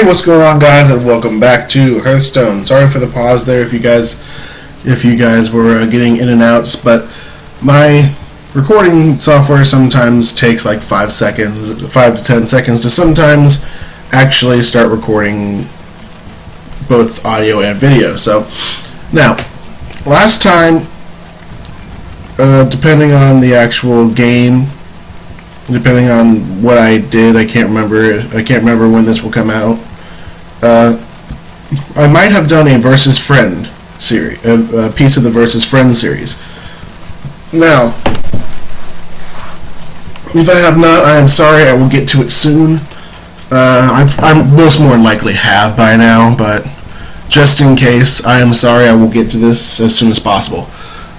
Hey, what's going on, guys, and welcome back to Hearthstone. Sorry for the pause there if you guys were getting in and outs, but my recording software sometimes takes like 5 to 10 seconds to sometimes actually start recording both audio and video. So now, last time, depending on the actual game, depending on what I did, I can't remember when this will come out. I might have done a versus friend series, a piece of the versus friend series. Now, if I have not, I am sorry. I will get to it soon. I most more than likely have by now, but just in case, I am sorry. I will get to this as soon as possible.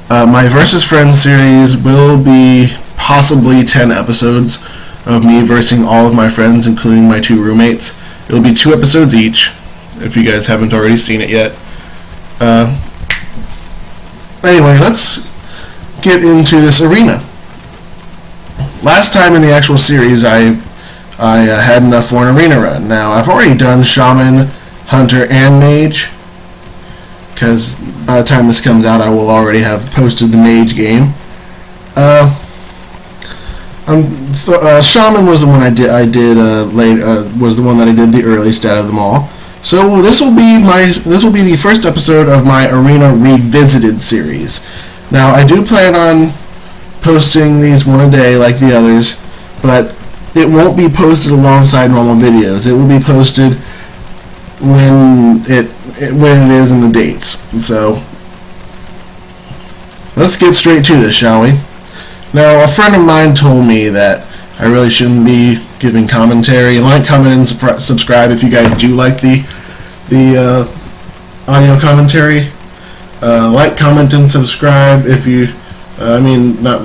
My versus friend series will be possibly 10 episodes of me versing all of my friends, including my 2 roommates. It'll be 2 episodes each, if you guys haven't already seen it yet. Anyway, let's get into this arena. Last time in the actual series, I had enough for an arena run. Now, I've already done Shaman, Hunter, and Mage, because by the time this comes out, I will already have posted the Mage game. Shaman was the one was the one that I did the earliest out of them all. So this will be the first episode of my Arena Revisited series. Now, I do plan on posting these one a day like the others, but it won't be posted alongside normal videos. It will be posted when it is in the dates. So let's get straight to this, shall we? Now, a friend of mine told me that I really shouldn't be giving commentary. Like, comment, and subscribe if you guys do like the audio commentary. Like, comment, and subscribe if you. Not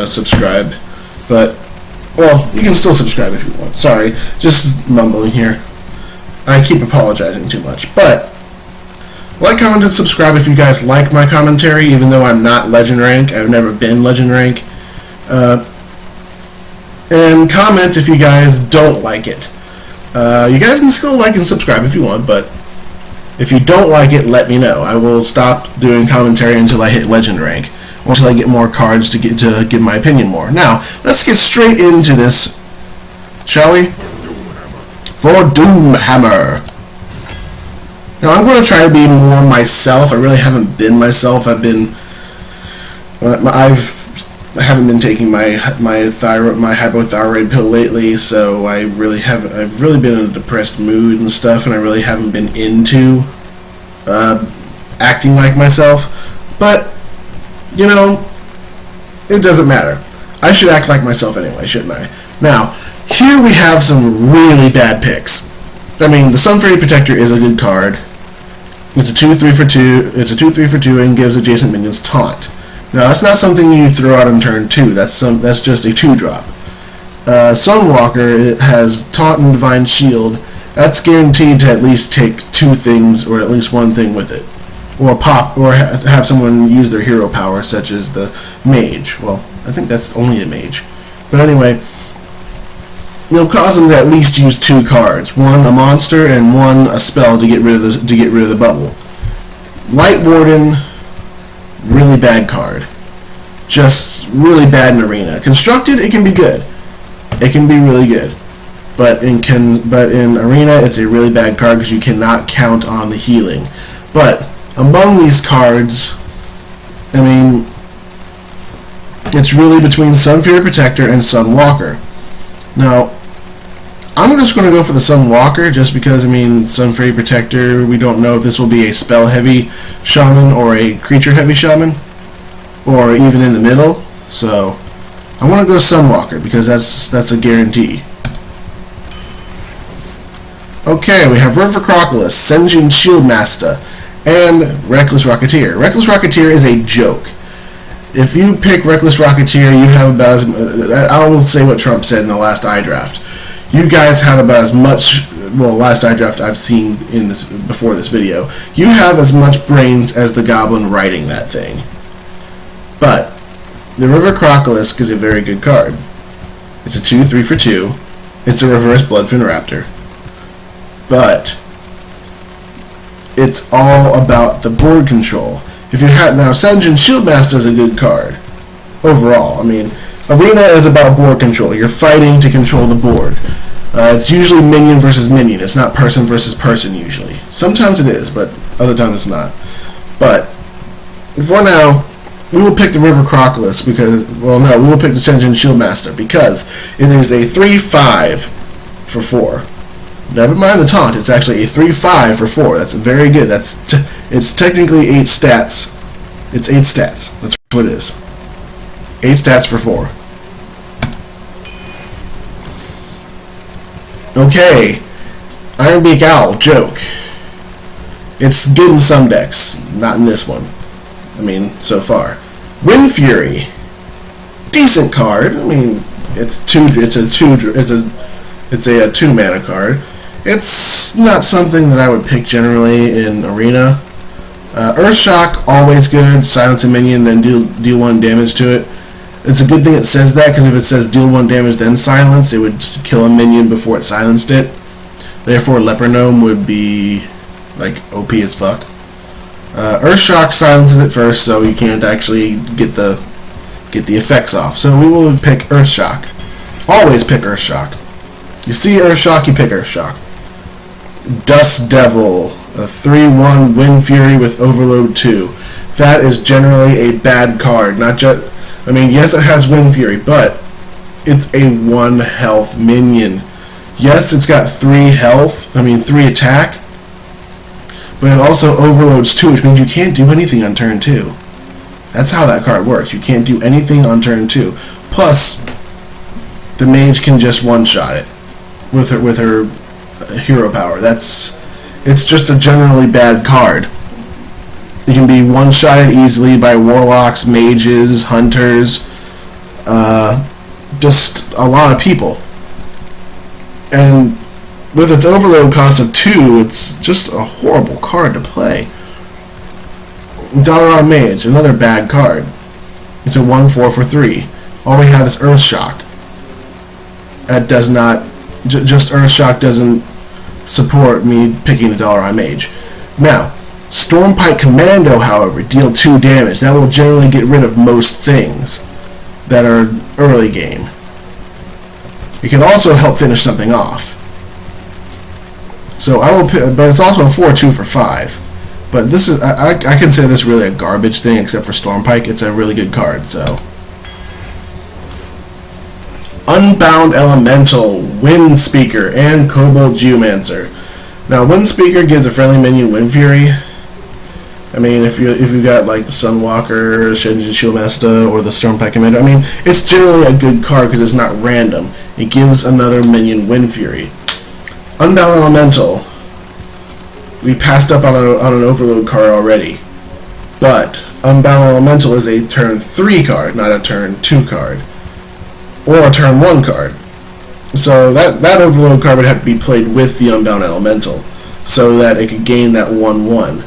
subscribe, but well, you can still subscribe if you want. Sorry, just mumbling here. I keep apologizing too much, but. Like, comment, and subscribe if you guys like my commentary, even though I'm not Legend Rank. I've never been Legend Rank. And comment if you guys don't like it. You guys can still like and subscribe if you want, but if you don't like it, let me know. I will stop doing commentary until I hit Legend Rank, or until I get more cards to give my opinion more. Now, let's get straight into this, shall we? For Doomhammer. Now, I'm going to try to be more myself. I really haven't been myself. I haven't been taking my hypothyroid pill lately, so I've really been in a depressed mood and stuff, and I really haven't been into acting like myself. But, you know, it doesn't matter. I should act like myself anyway, shouldn't I? Now, here we have some really bad picks. I mean, the Sun Fairy Protector is a good card. It's a 2/3 for 2. It's a 2/3 for 2 and gives adjacent minions taunt. Now, that's not something you throw out on turn 2. That's just a 2-drop. Sunwalker, it has taunt and divine shield. That's guaranteed to at least take 2 things or at least 1 thing with it, or have someone use their hero power, such as the mage. Well, I think that's only the mage. But anyway, it'll cause them to at least use 2 cards, 1 a monster and 1 a spell to get rid of the bubble. Light Warden, really bad card, just really bad in Arena. Constructed, it can be good, it can be really good, but in Arena, it's a really bad card because you cannot count on the healing. But among these cards, I mean, it's really between Sun Fairy Protector and Sunwalker. Now, I'm just going to go for the Sunwalker just because, I mean, Sun Fairy Protector, we don't know if this will be a spell-heavy Shaman or a creature-heavy Shaman, or even in the middle. So, I want to go Sunwalker because that's a guarantee. Okay, we have River Crocodilus, Senjin Shieldmaster, and Reckless Rocketeer. Reckless Rocketeer is a joke. If you pick Reckless Rocketeer, you have about as... I will say what Trump said in the last iDraft. You guys have about as much, well, last iDraft I've seen before this video. You have as much brains as the goblin writing that thing. But the River Crocodilus is a very good card. It's a 2/3 for 2. It's a reverse Bloodfin Raptor. But it's all about the board control. If you have now, Sanjin Shieldmaster is a good card overall. I mean, Arena is about board control. You're fighting to control the board. It's usually minion versus minion. It's not person versus person usually. Sometimes it is, but other times it's not. But for now, we will pick the River Crocodilus because, well, no, we will pick the Sanjin Shieldmaster because it is a 3/5 for 4. Never mind the taunt. It's actually a 3/5 for 4. That's very good. It's technically 8 stats. It's 8 stats. That's what it is. 8 stats for 4. Okay. Ironbeak Owl. Joke. It's good in some decks. Not in this one. I mean, so far. Wind Fury. Decent card. I mean, it's a 2 mana card. It's not something that I would pick generally in Arena. Earthshock, always good. Silence a minion, then deal 1 damage to it. It's a good thing it says that, because if it says deal 1 damage, then silence, it would kill a minion before it silenced it. Therefore, Leper Gnome would be, like, OP as fuck. Earthshock silences it first, so you can't actually get the effects off. So we will pick Earthshock. Always pick Earthshock. You see Earthshock, you pick Earthshock. Dust Devil, a 3/1 Wind Fury with Overload 2. That is generally a bad card. Not just, I mean, yes, it has Wind Fury, but it's a 1 health minion. Yes, it's got 3 attack, but it also overloads 2, which means you can't do anything on turn 2. That's how that card works. You can't do anything on turn 2. Plus, the mage can just one-shot it with her hero power. It's just a generally bad card. It can be one-shotted easily by warlocks, mages, hunters, just a lot of people. And with its overload cost of 2, it's just a horrible card to play. Dalaran Mage, another bad card. It's a 1/4 for 3. All we have is Earthshock. That does not... just Earthshock doesn't support me picking the Dalaran Mage. Now, Stormpike Commando, however, deal 2 damage. That will generally get rid of most things that are early game. It can also help finish something off. So I will pick, but it's also a 4/2 for 5. But this is, I consider this really a garbage thing, except for Stormpike. It's a really good card, so. Unbound Elemental, Wind Speaker, and Kobold Geomancer. Now, Wind Speaker gives a friendly minion Wind Fury. I mean, if you got like the Sunwalker, Sanjin Shieldmaster, or the Stormpike Commander, I mean, it's generally a good card because it's not random. It gives another minion Wind Fury. Unbound Elemental. We passed up on an overload card already, but Unbound Elemental is a turn 3 card, not a turn 2 card, or a turn 1 card. So that overload card would have to be played with the Unbound Elemental, so that it could gain that 1/1.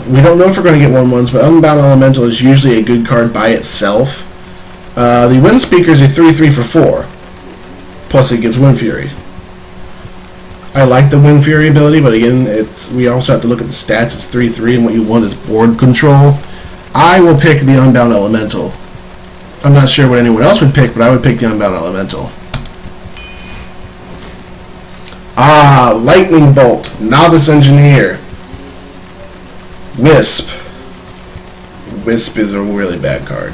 We don't know if we're going to get 1/1s, but Unbound Elemental is usually a good card by itself. The Wind Speaker is a 3/3 for 4, plus it gives Wind Fury. I like the Wind Fury ability, but again, we also have to look at the stats. It's 3/3, and what you want is board control. I will pick the Unbound Elemental. I'm not sure what anyone else would pick, but I would pick the Unbound Elemental. Lightning Bolt, Novice Engineer, Wisp. Wisp is a really bad card.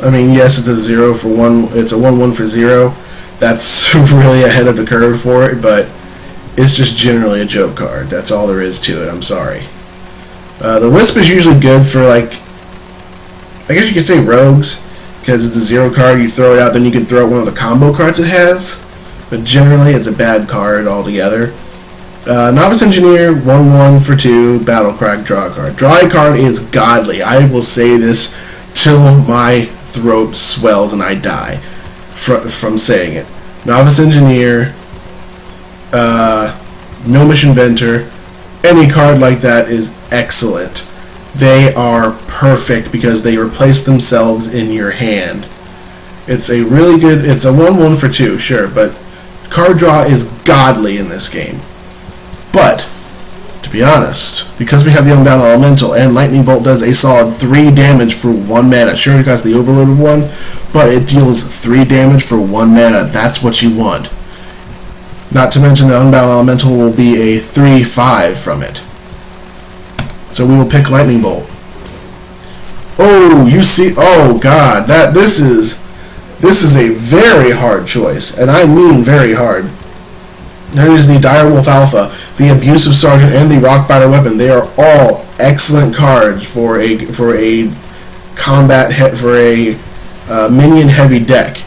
I mean, yes, it's a 0 for 1. It's a 1/1 for 0. That's really ahead of the curve for it, but it's just generally a joke card. That's all there is to it. I'm sorry. The Wisp is usually good for, like, I guess you could say rogues, because it's a 0 card. You throw it out, then you can throw out one of the combo cards it has, but generally it's a bad card altogether. Novice Engineer, 1/1 for 2, Battle Cry, draw a card. Draw a card is godly. I will say this till my throat swells and I die from saying it. Novice Engineer, Gnomish Inventor, any card like that is excellent. They are perfect because they replace themselves in your hand. It's a really good. It's a 1/1 for 2, sure, but card draw is godly in this game. But to be honest, because we have the Unbound Elemental and Lightning Bolt does a solid 3 damage for 1 mana. Sure, it has the overload of 1, but it deals 3 damage for 1 mana. That's what you want. Not to mention the Unbound Elemental will be a 3/5 from it. So we will pick Lightning Bolt. Oh, you see, oh god, this is a very hard choice, and I mean very hard. There is the Direwolf Alpha, the Abusive Sergeant, and the Rockbiter Weapon. They are all excellent cards for a minion heavy deck.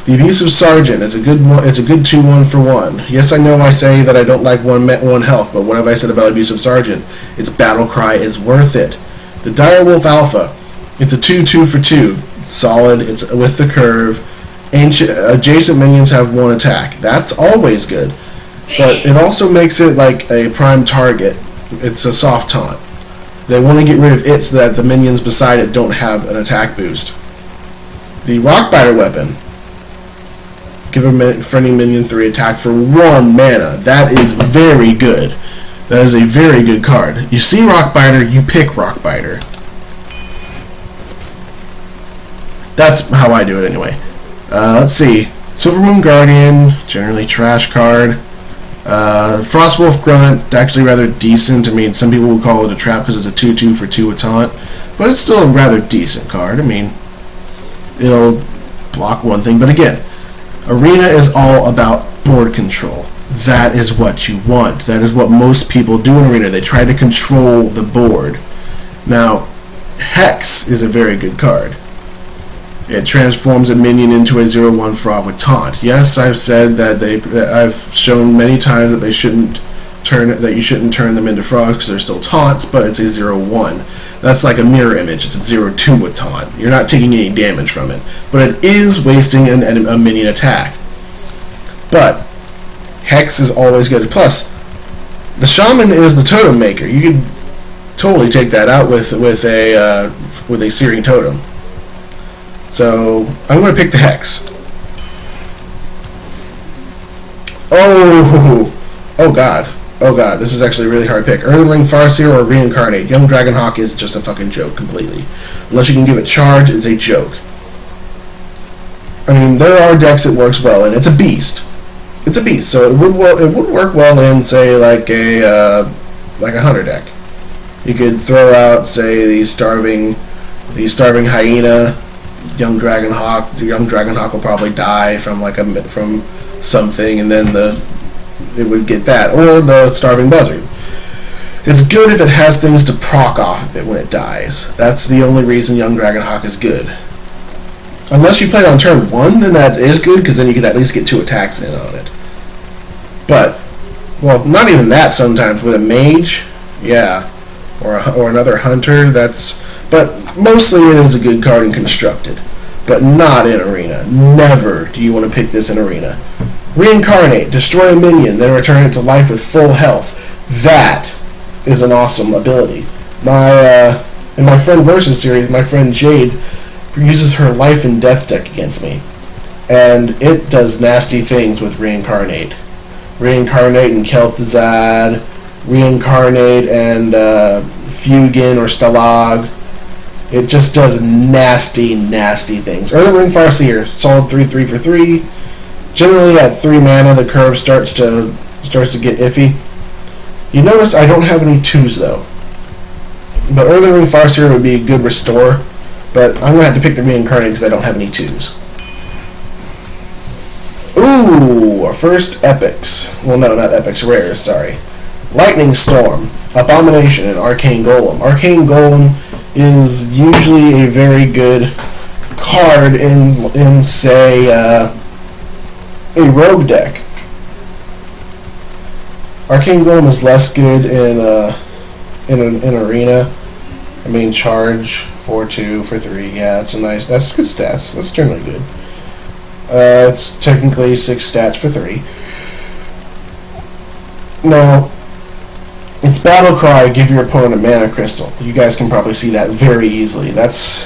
The Abusive Sergeant is a good one. It's a good 2/1 for 1. Yes, I know I say that I don't like one health, but what have I said about Abusive Sergeant? Its battle cry is worth it. The Direwolf Alpha, it's a 2/2 for 2. Solid. It's with the curve. Adjacent minions have 1 attack. That's always good. But it also makes it like a prime target. It's a soft taunt. They want to get rid of it so that the minions beside it don't have an attack boost. The Rockbiter Weapon. Give a friendly minion 3 attack for 1 mana. That is very good. That is a very good card. You see Rockbiter, you pick Rockbiter. That's how I do it anyway. Let's see. Silvermoon Guardian, generally trash card. Frostwolf Grunt, actually rather decent. I mean, some people would call it a trap because it's a 2/2 for 2 with taunt, but it's still a rather decent card. I mean, it'll block one thing, but again, Arena is all about board control. That is what you want. That is what most people do in Arena. They try to control the board. Now, Hex is a very good card. It transforms a minion into a 0/1 frog with taunt. Yes, I've said that I've shown many times that you shouldn't turn them into frogs because they're still taunts, but it's a 0/1. That's like a mirror image. It's a 0/2 with taunt. You're not taking any damage from it, but it is wasting a minion attack. But Hex is always good. Plus, the Shaman is the totem maker. You could totally take that out with a Searing Totem. So I'm going to pick the Hex. Oh god. Oh god, this is actually a really hard pick. Earthen Ring Farseer or Reincarnate. Young Dragonhawk is just a fucking joke completely. Unless you can give it charge, it's a joke. I mean, there are decks it works well in. It's a beast. It's a beast, so it would work well in, say, like a hunter deck. You could throw out, say, the starving hyena. Young Dragonhawk will probably die from something, and then it would get that, or the Starving Buzzard. It's good if it has things to proc off of it when it dies. That's the only reason Young Dragonhawk is good. Unless you play it on turn 1, then that is good, because then you could at least get 2 attacks in on it. But, well, not even that sometimes. With a mage, yeah, or another hunter, but mostly it is a good card in Constructed, but not in Arena. Never do you want to pick this in Arena. Reincarnate, destroy a minion, then return it to life with full health. That is an awesome ability. In my Friend Versus series, my friend Jade uses her Life and Death deck against me, and it does nasty things with Reincarnate. Reincarnate and Kel'Thuzad, Reincarnate and Fugin or Stalag. It just does nasty, nasty things. Earthen Ring Farseer, solid 3/3 for 3. Generally at 3 mana, the curve starts to get iffy. You notice I don't have any 2s though. But Earthen Ring Farseer would be a good restore. But I'm gonna have to pick the Reincarnate because I don't have any 2s. Ooh, our first epics. Well, no, not epics, rares. Sorry. Lightning Storm, Abomination, and Arcane Golem. Arcane Golem is usually a very good card in say a rogue deck. Arcane Golem is less good in Arena. I mean, charge 4/2 for 3. Yeah, that's good stats. That's generally good. It's technically 6 stats for 3. Now, its battle cry, give your opponent a mana crystal. You guys can probably see that very easily. That's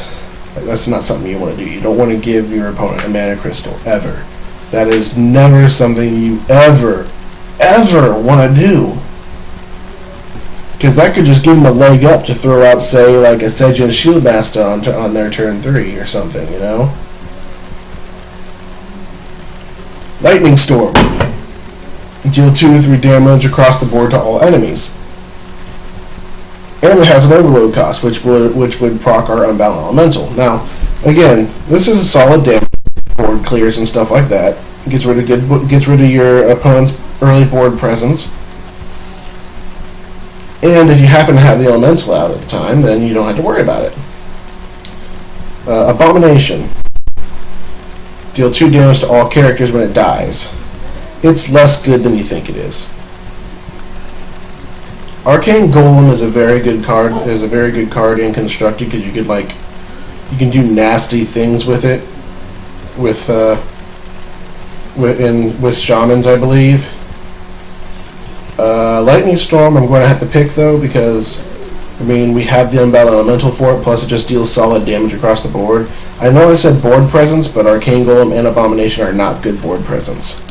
That's not something you want to do. You don't want to give your opponent a mana crystal, ever. That is never something you ever want to do. Because that could just give them a leg up to throw out, say, like a Sejan Shieldmaster on their turn 3 or something, you know? Lightning Storm. Deal 2 to 3 damage across the board to all enemies. And it has an overload cost, which would proc our Unbound Elemental. Now, again, this is a solid damage. Board clears and stuff like that. Gets rid of your opponent's early board presence. And if you happen to have the Elemental out at the time, then you don't have to worry about it. Abomination. Deal 2 damage to all characters when it dies. It's less good than you think it is. Arcane Golem is a very good card. Is a very good card in Constructed because you can do nasty things with it. With Shamans, I believe. Lightning Storm I'm going to have to pick though because we have the Unbound Elemental for it, plus it just deals solid damage across the board. I know I said board presence, but Arcane Golem and Abomination are not good board presence.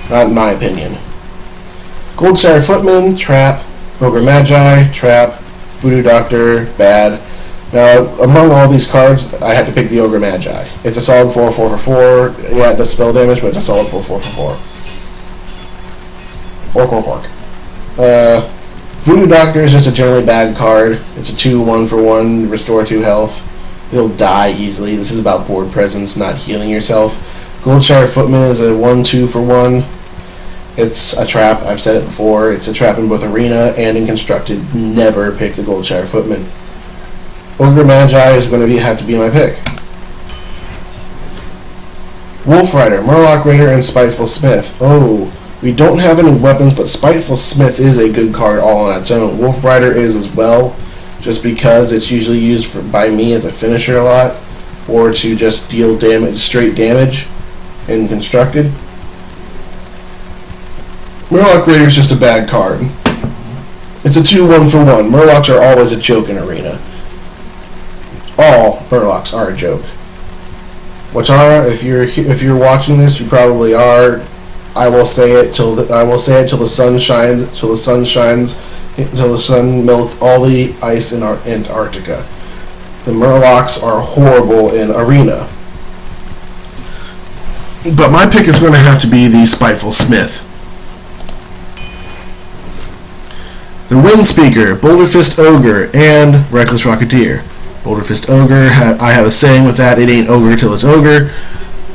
Not in my opinion. Goldshire Footman, trap. Ogre Magi, trap. Voodoo Doctor, bad. Now, among all these cards, I had to pick the Ogre Magi. It's a solid 4/4 for 4. Yeah, it does spell damage, but it's a solid 4/4 for 4. Orc. Voodoo Doctor is just a generally bad card. It's a 2/1 for 1, restore 2 health. It'll die easily. This is about board presence, not healing yourself. Goldshire Footman is a 1/2 for 1. It's a trap. I've said it before. It's a trap in both Arena and in Constructed. Never pick the Goldshire Footman. Ogre Magi is going to have to be my pick. Wolf Rider, Murloc Raider, and Spiteful Smith. Oh, we don't have any weapons, but Spiteful Smith is a good card all on its own. Wolf Rider is as well, just because it's usually used by me as a finisher a lot, or to just deal damage, straight damage in Constructed. Murloc Raider is just a bad card. It's a 2/1 for 1. Murlocs are always a joke in Arena. All Murlocs are a joke. Watara, if you're watching this, you probably are. I will say it till the sun shines, till the sun melts all the ice in Antarctica. The Murlocs are horrible in Arena. But my pick is going to have to be the Spiteful Smith. The Windspeaker, Boulderfist Ogre, and Reckless Rocketeer. Boulderfist Ogre, I have a saying with that, it ain't ogre till it's ogre,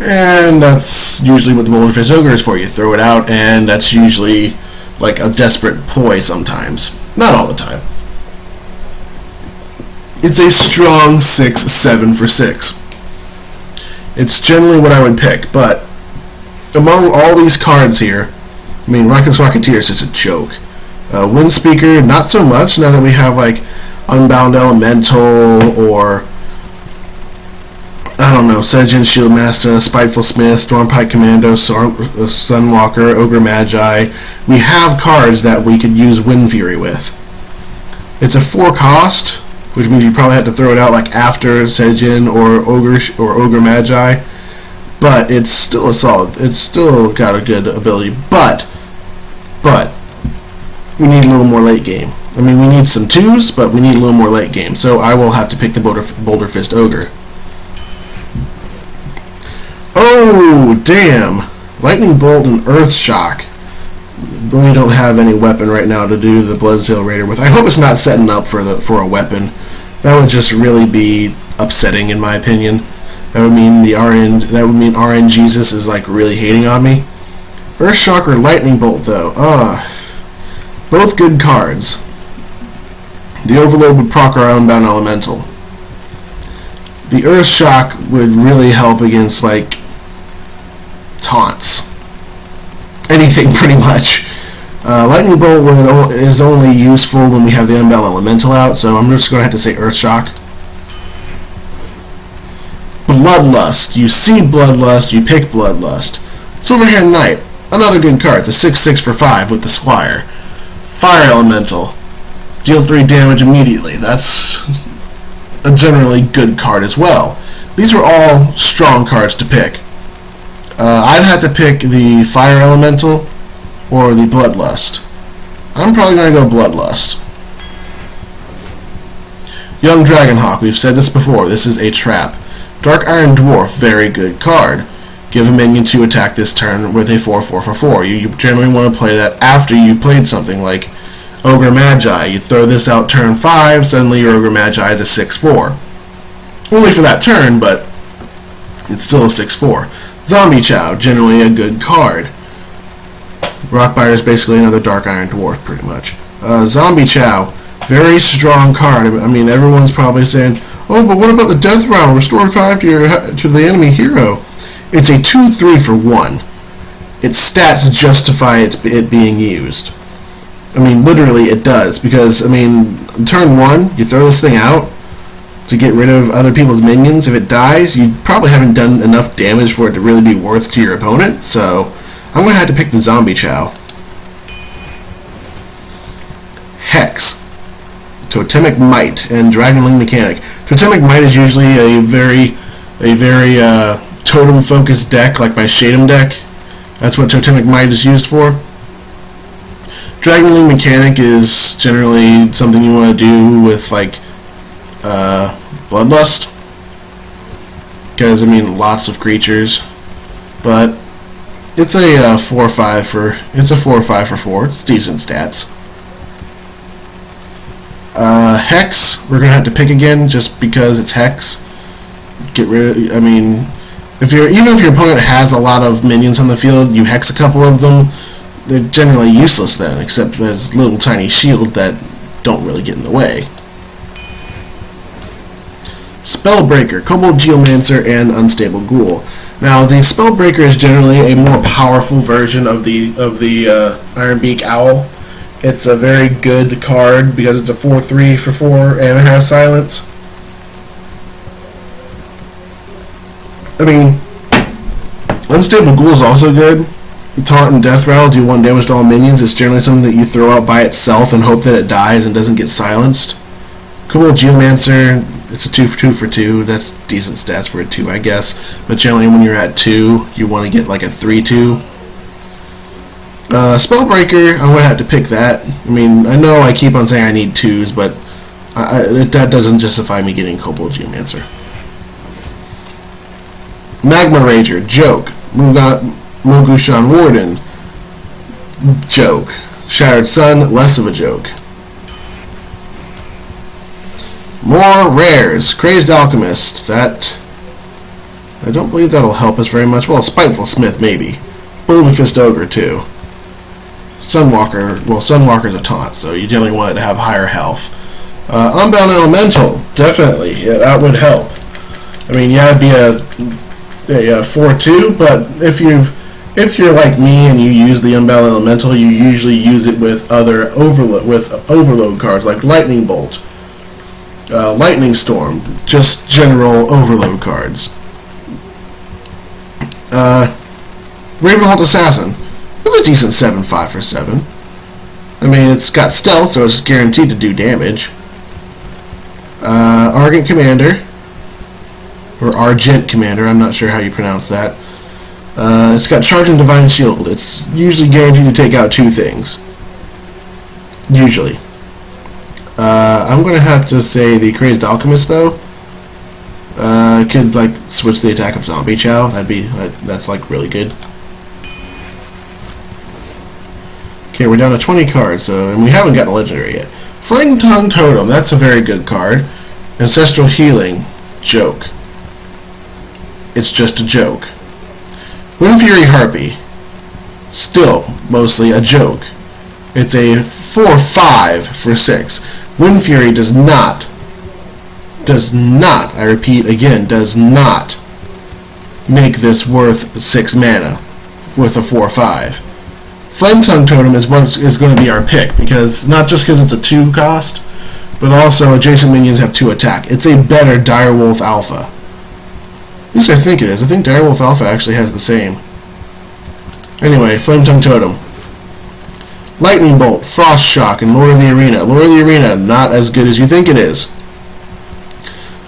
and that's usually what the Boulderfist Ogre is for. You throw it out, and that's usually like a desperate ploy sometimes. Not all the time. It's a strong 6/7 for 6. It's generally what I would pick, but among all these cards here, Reckless Rocketeer is just a joke. Windspeaker, not so much, now that we have like Unbound Elemental, or I don't know, Sejan Shieldmaster, Spiteful Smith, Stormpike Commando, Sunwalker, Ogre Magi. We have cards that we could use Wind Fury with. It's a 4 cost, which means you probably have to throw it out like after Sejan or Ogre Magi, but it's still a solid. It's still got a good ability, but we need a little more late game. We need some 2s, but we need a little more late game. So I will have to pick the Boulderfist Ogre. Oh, damn. Lightning Bolt and Earth Shock. We don't have any weapon right now to do the Bloodsail Raider with. I hope it's not setting up for a weapon. That would just really be upsetting, in my opinion. That would mean RN Jesus is like really hating on me. Earth Shock or Lightning Bolt, though. Both good cards. The Overload would proc our Unbound Elemental. The Earth Shock would really help against, like, taunts. Anything, pretty much. Lightning Bolt is only useful when we have the Unbound Elemental out, so I'm just going to have to say Earth Shock. Bloodlust. You see Bloodlust, you pick Bloodlust. Silverhand Knight. Another good card. It's a 6/6 for 5 with the Squire. Fire Elemental. Deal 3 damage immediately. That's a generally good card as well. These were all strong cards to pick. I'd have to pick the Fire Elemental or the Bloodlust. I'm probably going to go Bloodlust. Young Dragonhawk, we've said this before, this is a trap. Dark Iron Dwarf, very good card. Give a minion to attack this turn with a 4/4/4. You generally want to play that after you've played something like Ogre Magi. You throw this out turn 5, suddenly your Ogre Magi is a 6/4. Only for that turn, but it's still a 6/4. Zombie Chow, generally a good card. Rockbiter is basically another Dark Iron Dwarf, pretty much. Zombie Chow, very strong card. I mean, everyone's probably saying, oh, but what about the Death Rattle? Restore 5 to the enemy hero. It's a 2/3 for 1. Its stats justify it being used. I mean, literally it does, because, I mean, turn 1, you throw this thing out to get rid of other people's minions. If it dies, you probably haven't done enough damage for it to really be worth to your opponent, so I'm going to have to pick the Zombie Chow. Hex, Totemic Might, and Dragonling Mechanic. Totemic Might is usually a very totem-focused deck, like my Shaman deck. That's what Totemic Might is used for. Dragonling Mechanic is generally something you want to do with, like, Bloodlust. Because, I mean, lots of creatures. But it's a 4/5 for 4. It's decent stats. Hex, we're gonna have to pick again just because it's Hex. Get rid of, I mean, even if your opponent has a lot of minions on the field, you Hex a couple of them, they're generally useless then, except as little tiny shields that don't really get in the way. Spellbreaker, Kobold Geomancer, and Unstable Ghoul. Now, the Spellbreaker is generally a more powerful version of the Ironbeak Owl. It's a very good card because it's a 4/3 for 4 and it has silence. I mean, Unstable Ghoul is also good. Taunt and Death Rattle do 1 damage to all minions. It's generally something that you throw out by itself and hope that it dies and doesn't get silenced. Kobold Geomancer, it's a 2 for 2. That's decent stats for a 2, I guess. But generally when you're at 2, you want to get like a 3/2. Spellbreaker, I'm going to have to pick that. I mean, I know I keep on saying I need 2s, but that doesn't justify me getting Kobold Geomancer. Magma Rager, joke. Mogushan Warden, joke. Shattered Sun, less of a joke. More rares. Crazed Alchemist, that I don't believe that'll help us very much. Well, Spiteful Smith, maybe. Bully Fist Ogre, too. Sunwalker, well, Sunwalker's a taunt, so you generally want it to have higher health. Unbound Elemental, definitely, yeah, that would help. I mean, yeah, it'd be a 4/2, but if you're like me and you use the Unbound Elemental, you usually use it with other overload cards like Lightning Bolt, Lightning Storm, just general overload cards. Ravenholdt Assassin. That's a decent 7/5 for 7. I mean, it's got stealth, so it's guaranteed to do damage. Argent Commander, or Argent Commander, I'm not sure how you pronounce that. It's got Charge and Divine Shield. It's usually guaranteed to take out 2 things. Usually. I'm going to have to say the Crazed Alchemist, though. Could, like, switch the attack of Zombie Chow. That's, like, really good. Okay, we're down to 20 cards, and we haven't gotten a legendary yet. Flame Tongue Totem, that's a very good card. Ancestral Healing, joke. It's just a joke. Wind Fury Harpy, still mostly a joke. It's a 4/5 for 6. Wind Fury does not, I repeat again, does not make this worth 6 mana, worth a 4/5. Flame Tongue Totem is what is going to be our pick, because not just because it's a 2 cost, but also adjacent minions have 2 attack. It's a better Direwolf Alpha. At least I think it is. I think Direwolf Alpha actually has the same. Anyway, Flame Tongue Totem. Lightning Bolt, Frost Shock, and Lord of the Arena. Lord of the Arena, not as good as you think it is.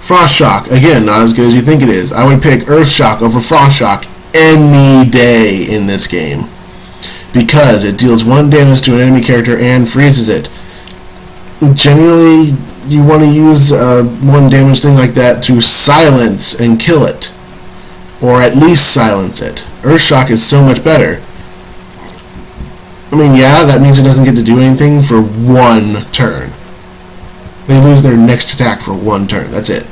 Frost Shock, again, not as good as you think it is. I would pick Earth Shock over Frost Shock any day in this game, because it deals 1 damage to an enemy character and freezes it. Generally, you want to use 1 damage thing like that to silence and kill it, or at least silence it. Earth Shock is so much better. I mean, yeah, that means it doesn't get to do anything for 1 turn. They lose their next attack for 1 turn. That's it.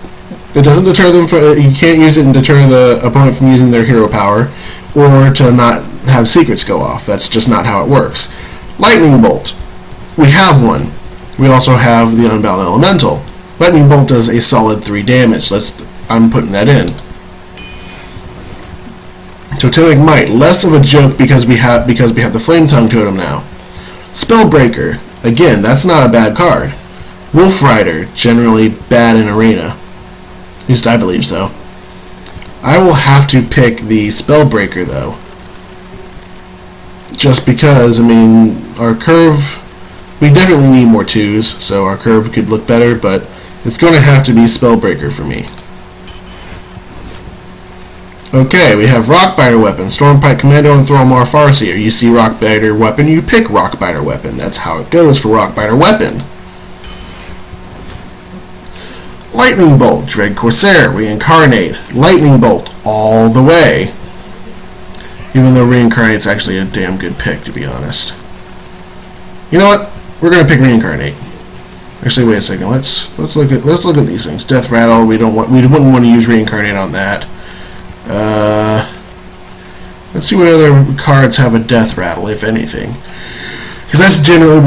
It doesn't deter them from. You can't use it and deter the opponent from using their hero power, or to not have secrets go off. That's just not how it works. Lightning Bolt. We have one. We also have the Unbound Elemental. Lightning Bolt does a solid 3 damage. I'm putting that in. Totemic Might, less of a joke because we have the Flame Tongue Totem now. Spellbreaker, again, that's not a bad card. Wolf Rider, generally bad in Arena. At least I believe so. I will have to pick the Spellbreaker though. Just because, I mean, our curve, we definitely need more 2s, so our curve could look better, but it's going to have to be Spellbreaker for me. Okay, we have Rockbiter Weapon, Stormpike Commando, and Thrallmar Farseer. You see Rockbiter Weapon, you pick Rockbiter Weapon. That's how it goes for Rockbiter Weapon. Lightning Bolt, Dread Corsair, Reincarnate. Lightning Bolt, all the way. Even though Reincarnate's actually a damn good pick, to be honest. You know what? We're gonna pick Reincarnate. Actually, wait a second. Let's look at these things. Death Rattle. We wouldn't want to use Reincarnate on that. Let's see what other cards have a Death Rattle, if anything. Because that's generally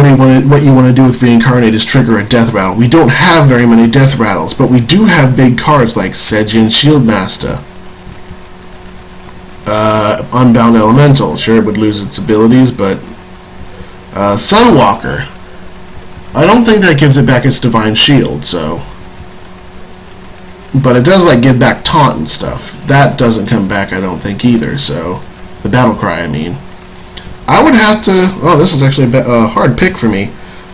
what you want to do with Reincarnate is trigger a Death Rattle. We don't have very many Death Rattles, but we do have big cards like Sejin Shieldmaster. Unbound Elemental. Sure, it would lose its abilities, but Sunwalker. I don't think that gives it back its Divine Shield, so... But it does, like, give back Taunt and stuff. That doesn't come back, I don't think, either, so... The Battle Cry, I mean. I would have to... Oh, this is actually a hard pick for me.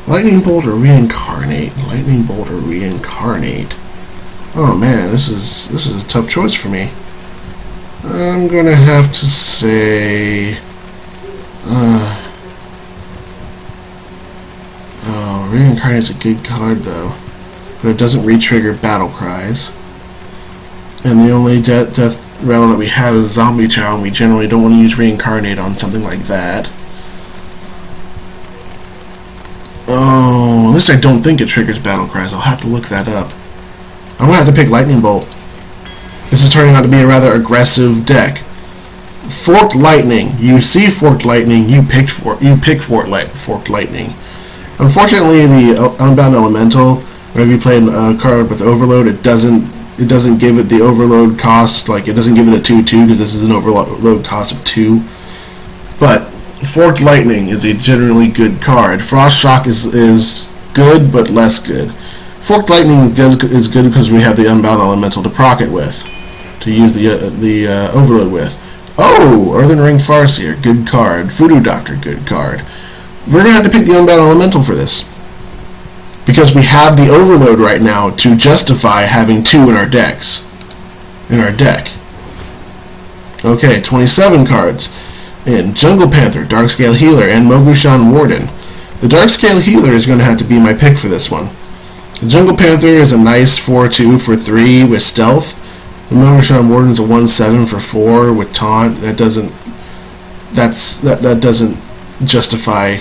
Lightning Bolt or Reincarnate? Lightning Bolt or Reincarnate? Oh, man, this is a tough choice for me. I'm going to have to say... Oh, Reincarnate's a good card, though. But it doesn't re-trigger Battle Cries. And the only death rattle that we have is Zombie Chow, and we generally don't want to use Reincarnate on something like that. Oh, at least I don't think it triggers Battle Cries. I'll have to look that up. I'm going to have to pick Lightning Bolt. This is turning out to be a rather aggressive deck. Forked Lightning. You see Forked Lightning, you pick Forked Lightning. Unfortunately, the Unbound Elemental, whenever you play a card with Overload, it doesn't give it the overload cost, like it doesn't give it a 2/2 because this is an overload cost of 2. But Forked Lightning is a generally good card. Frost Shock is good, but less good. Forked Lightning is good because we have the Unbound Elemental to proc it with, to use the overload with. Oh, Earthen Ring Farseer, good card. Voodoo Doctor, good card. We're going to have to pick the Unbound Elemental for this, because we have the overload right now to justify having 2 in our deck. Okay, 27 cards in Jungle Panther, Darkscale Healer, and Mogushan Warden. The Darkscale Healer is going to have to be my pick for this one. The Jungle Panther is a nice 4/2 for 3 with stealth. The Mogushan Warden is a 1/7 for 4 with taunt. That doesn't justify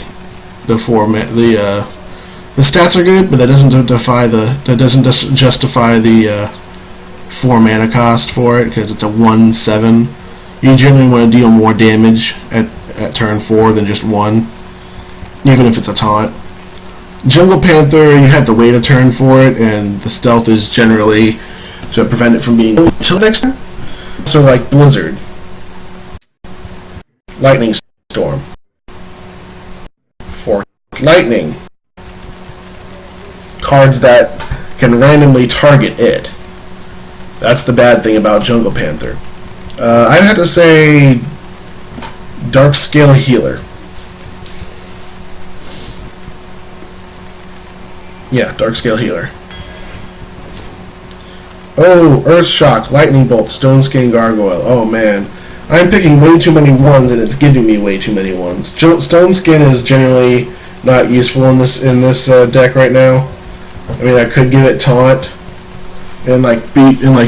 the format. The stats are good, but that doesn't justify the 4 mana cost for it, because it's a 1/7. You generally want to deal more damage at turn 4 than just 1, even if it's a taunt. Jungle Panther, you have to wait a turn for it, and the stealth is generally to prevent it from being until next turn. So like Blizzard, Lightning Storm, Forked Lightning. Cards that can randomly target it. That's the bad thing about Jungle Panther. I'd have to say Darkscale Healer. Yeah, Darkscale Healer. Oh, Earth Shock, Lightning Bolt, Stone Skin Gargoyle. Oh man, I'm picking way too many ones, and it's giving me way too many ones. Stone Skin is generally not useful in this deck right now. I mean, I could give it Taunt and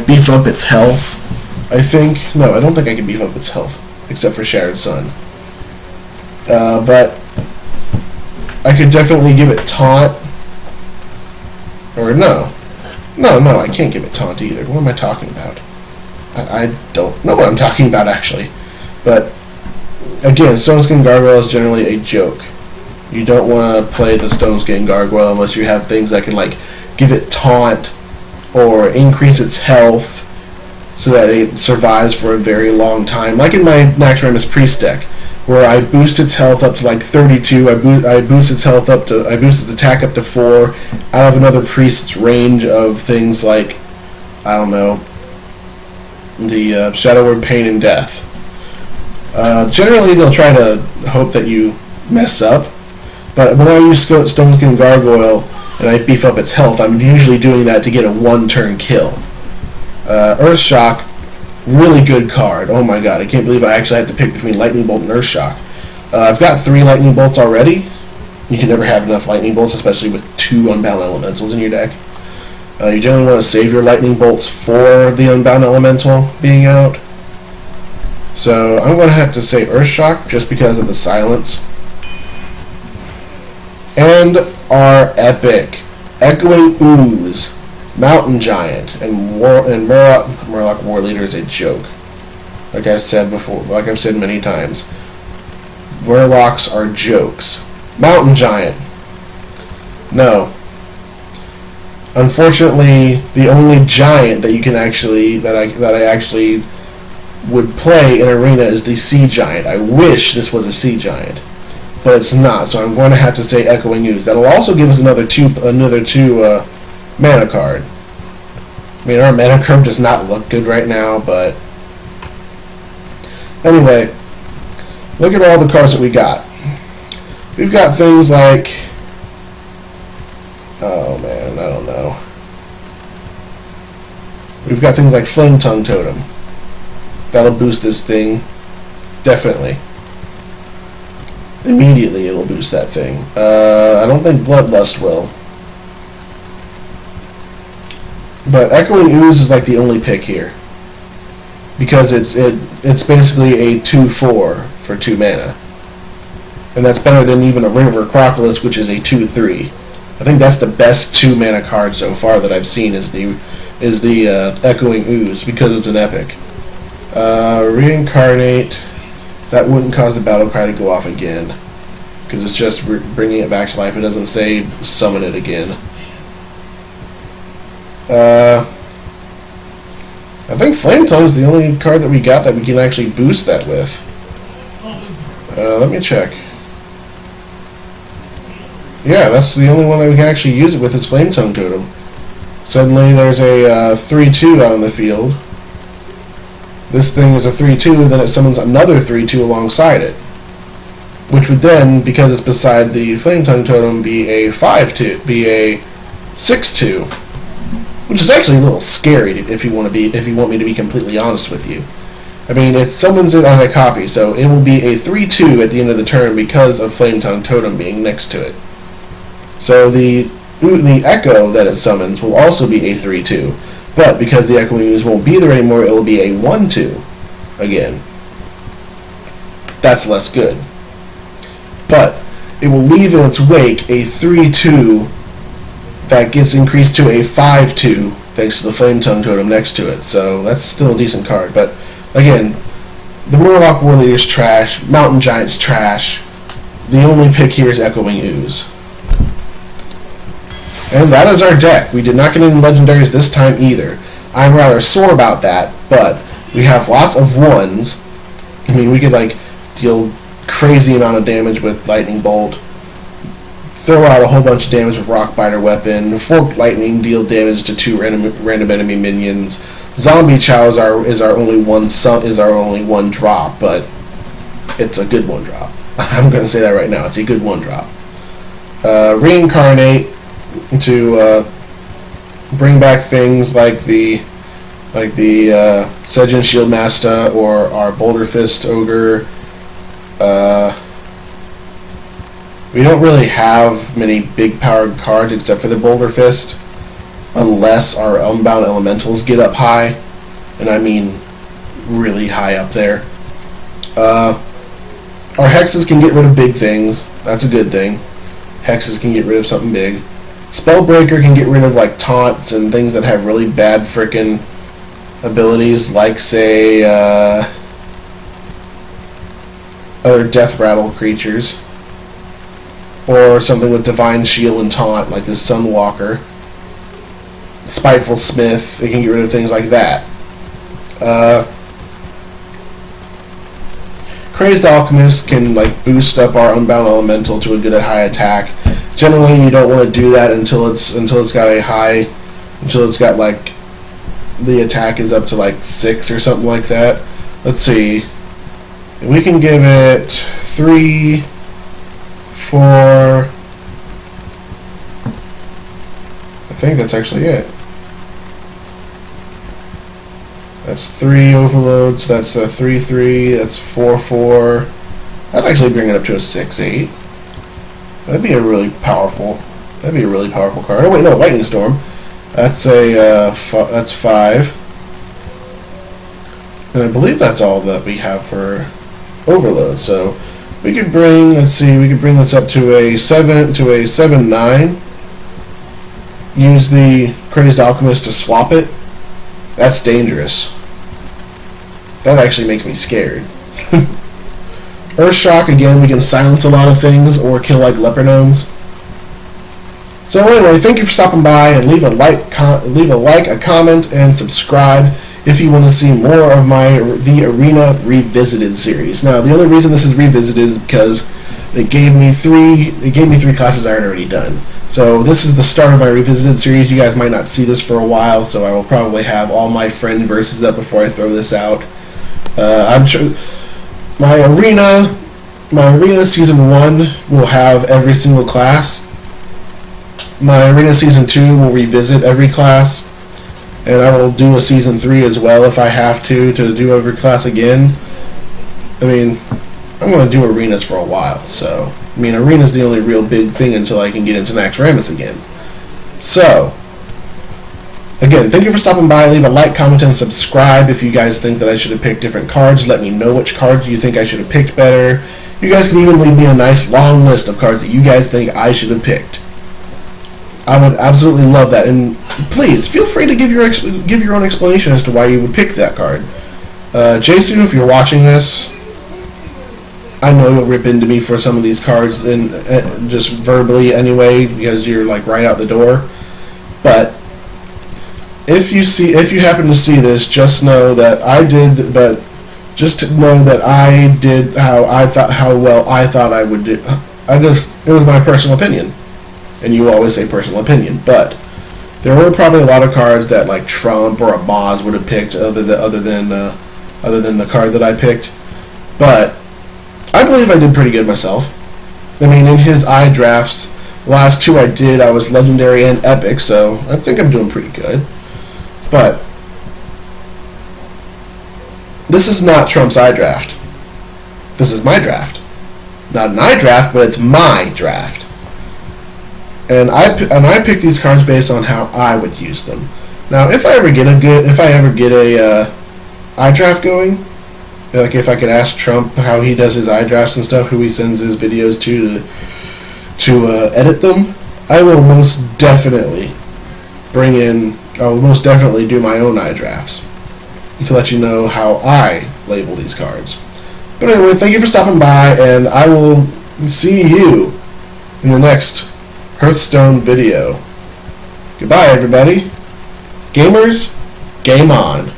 beef up its health. I think no, I don't think I can beef up its health except for Shattered Sun. But I could definitely give it Taunt. Or no, I can't give it Taunt either. What am I talking about? I don't know what I'm talking about, actually. But, again, Stone Skin Gargoyle is generally a joke. You don't want to play the Stone Skin Gargoyle unless you have things that can, give it Taunt or increase its health so that it survives for a very long time. Like in my Naxxramas Priest deck, where I boost its health up to 32, I boost its health up to, I boost its attack up to 4, out of another priest's range of things like, I don't know, the Shadow Word Pain and Death. Generally, they'll try to hope that you mess up, but when I use Stone Skin Gargoyle and I beef up its health, I'm usually doing that to get a one-turn kill. Earth Shock, really good card. Oh my god, I can't believe I actually had to pick between Lightning Bolt and Earth Shock. I've got 3 Lightning Bolts already. You can never have enough Lightning Bolts, especially with 2 Unbound Elementals in your deck. You generally want to save your Lightning Bolts for the Unbound Elemental being out. So I'm going to have to say Earth Shock just because of the silence. And our epic Echoing Ooze, Mountain Giant, and Murloc War Leader is a joke. Like I've said before, like I've said many times, Murlocs are jokes. Mountain Giant, no. Unfortunately, the only giant that you can actually that I actually would play in Arena is the Sea Giant. I wish this was a Sea Giant, but it's not. So I'm going to have to say Echoing Ooze. That'll also give us another two mana card. I mean, our mana curve does not look good right now, but anyway, look at all the cards that we got. We've got things like, oh man, I don't know. We've got things like Flame Tongue Totem. That'll boost this thing, definitely. Immediately it'll boost that thing. I don't think Bloodlust will. But Echoing Ooze is like the only pick here, because it's basically a 2/4 for 2 mana, and that's better than even a River Crocodilus, which is a 2/3. I think that's the best 2 mana card so far that I've seen is the Echoing Ooze, because it's an epic. Reincarnate, that wouldn't cause the battle cry to go off again, because it's just bringing it back to life. It doesn't say summon it again. I think Flame Tongue is the only card that we got that we can actually boost that with. Let me check. Yeah, that's the only one that we can actually use it with is Flame Tongue Totem. Suddenly there's a 3/2 out on the field. This thing is a 3/2, and then it summons another 3/2 alongside it, which would then, because it's beside the Flame Tongue Totem, be a 5/2, be a 6/2. Which is actually a little scary if you want me to be completely honest with you. I mean, it summons it as a copy, so it will be a 3/2 at the end of the turn because of Flame Tongue Totem being next to it. So the Echo that it summons will also be a 3/2, but because the Echoing Ooze won't be there anymore, it will be a 1/2 again. That's less good. But it will leave in its wake a 3/2 that gets increased to a 5/2 thanks to the Flame Tongue Totem next to it. So that's still a decent card. But again, the Murloc War Leader's trash, Mountain Giant's trash. The only pick here is Echoing Ooze. And that is our deck. We did not get any legendaries this time either. I'm rather sore about that, but we have lots of ones. I mean, we could deal crazy amount of damage with Lightning Bolt, throw out a whole bunch of damage with Rock Biter Weapon, Forked Lightning, deal damage to 2 random enemy minions. Zombie Chow is our only one drop, but it's a good 1 drop. I'm going to say that right now. It's a good 1 drop. Reincarnate to bring back things like the like the Sejin Shieldmaster or our Boulder Fist Ogre. We don't really have many big powered cards except for the Boulder Fist, unless our Unbound Elementals get up high, and I mean really high up there. Our Hexes can get rid of big things. That's a good thing. Hexes can get rid of something big. Spellbreaker can get rid of like taunts and things that have really bad frickin' abilities, like say other Death Rattle creatures. Or something with Divine Shield and Taunt, like this Sunwalker. Spiteful Smith, it can get rid of things like that. Crazed Alchemist can like boost up our Unbound Elemental to a good high attack. Generally, you don't want to do that until it's got like the attack is up to like 6 or something like that. Let's see. We can give it 3, 4. I think that's actually it. That's 3 overloads. That's a 3/3. That's 4/4. That'd actually bring it up to a 6/8. That'd be a really powerful. That'd be a really powerful card. Oh wait, no, Lightning Storm. That's a that's 5. And I believe that's all that we have for overload. So we could bring. Let's see. We could bring this up to a 7/9. Use the Crazed Alchemist to swap it. That's dangerous. That actually makes me scared. Earthshock, again, we can silence a lot of things or kill like Leopardomes. So anyway, thank you for stopping by, and leave a like, a comment, and subscribe if you want to see more of the Arena Revisited series. Now, the only reason this is revisited is because it gave me three classes I had already done. So this is the start of my Revisited series. You guys might not see this for a while, so I will probably have all my friend verses up before I throw this out. I'm sure my Arena Season 1 will have every single class. My Arena Season 2 will revisit every class, and I will do a Season 3 as well if I have to do every class again. I mean, I'm going to do Arenas for a while, so I mean, Arena's the only real big thing until I can get into Naxxramas again. So, again, thank you for stopping by. Leave a like, comment, and subscribe if you guys think that I should have picked different cards. Let me know which cards you think I should have picked better. You guys can even leave me a nice long list of cards that you guys think I should have picked. I would absolutely love that. And please, feel free to give your own explanation as to why you would pick that card. Jason, if you're watching this, I know you'll rip into me for some of these cards, and just verbally anyway, because you're like right out the door. But if you happen to see this, just know that I did. But just to know that I did how well I thought I would do. It was my personal opinion, and you always say personal opinion. But there were probably a lot of cards that like Trump or a Moz would have picked, other than the card that I picked. But I believe I did pretty good myself. I mean, in his iDrafts, the last 2 I did, I was Legendary and Epic, so I think I'm doing pretty good. But this is not Trump's iDraft. This is my draft. Not an iDraft, but it's my draft. And I pick these cards based on how I would use them. Now, if I ever get a iDraft going, like if I could ask Trump how he does his iDrafts and stuff, who he sends his videos to edit them, I will most definitely do my own iDrafts to let you know how I label these cards. But anyway, thank you for stopping by, and I will see you in the next Hearthstone video. Goodbye, everybody. Gamers, game on.